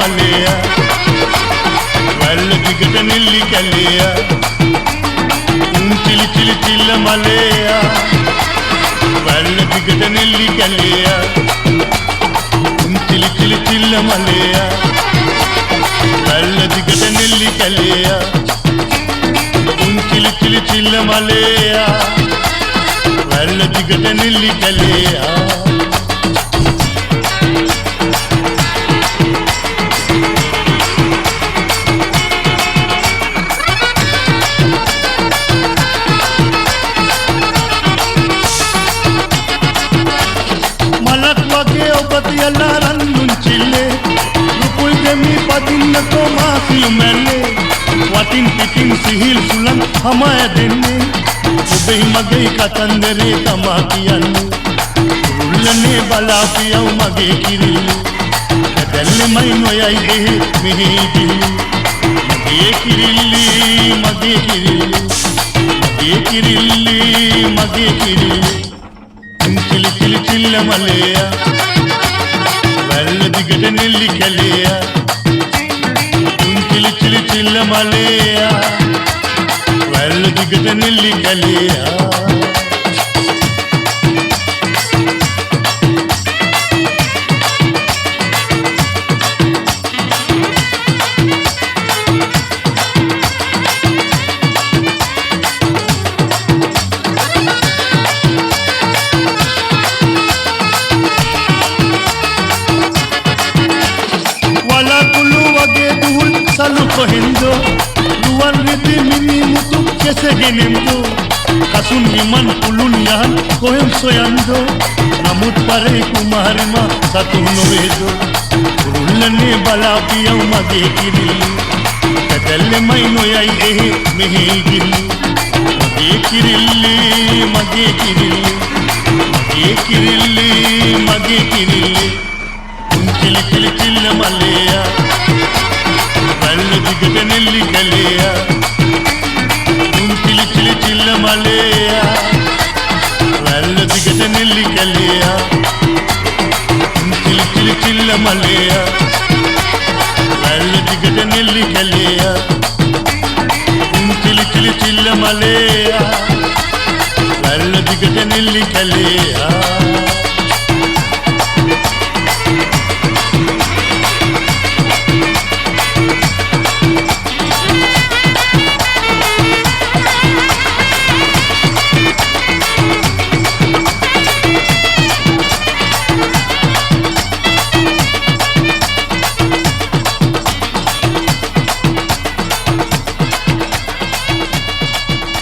මලය වැල්ල දිගට නෙල්ලි කැලය Chile Chile චිල්ල මලය වැල්ල දිගට නෙල්ලි කැලය Chile Chile චිල්ල මලය වැල්ල දිගට නෙල්ලි කැලය චිලි චිලි චිල්ල මලය වැල්ල දිගට නෙල්ලි කැලය පදින්නකෝ මාසිය මැල්ලේ වටින් පිටින් සිහිල් සුලන් හමය දෙන්නේ ඔබේ මගේ කතන්දරේ තමා කියන්නේ රුල්ලනේ බලාපියව මගේ කිරිල්ලි දැල්ලෙමයි නොයයි දෙහි මෙහි දිලි මගේ කිරිල්ලි මගේ කිරිල්ලි මගේ කිරිල්ලි මගේ කිරිල්ලි චිලි චිලි චිල්ල මලය වැල්ල දිගට නෙල්ලි කැලය chili chilla malaya වැල්ල දිගට නෙල්ලි කැලය salu kohindo luwan ridi mini mutu kesegenendo kasun viman pulun yahan kohem soyando namut pare kumarima satu novedo rullane balapiyaw mage kirilli kadalle mai noyai ehe mehe gilli mage kirilli mage kirilli mage kirilli mage kirilli chili chili chilla malaya වැල්ල දිගට නෙල්ලි කැලය Chile Chile චිල්ල මලය වැල්ල දිගට නෙල්ලි කැලය Chile Chile චිල්ල මලය වැල්ල දිගට නෙල්ලි කැලය Chile Chile චිල්ල මලය වැල්ල දිගට නෙල්ලි කැලය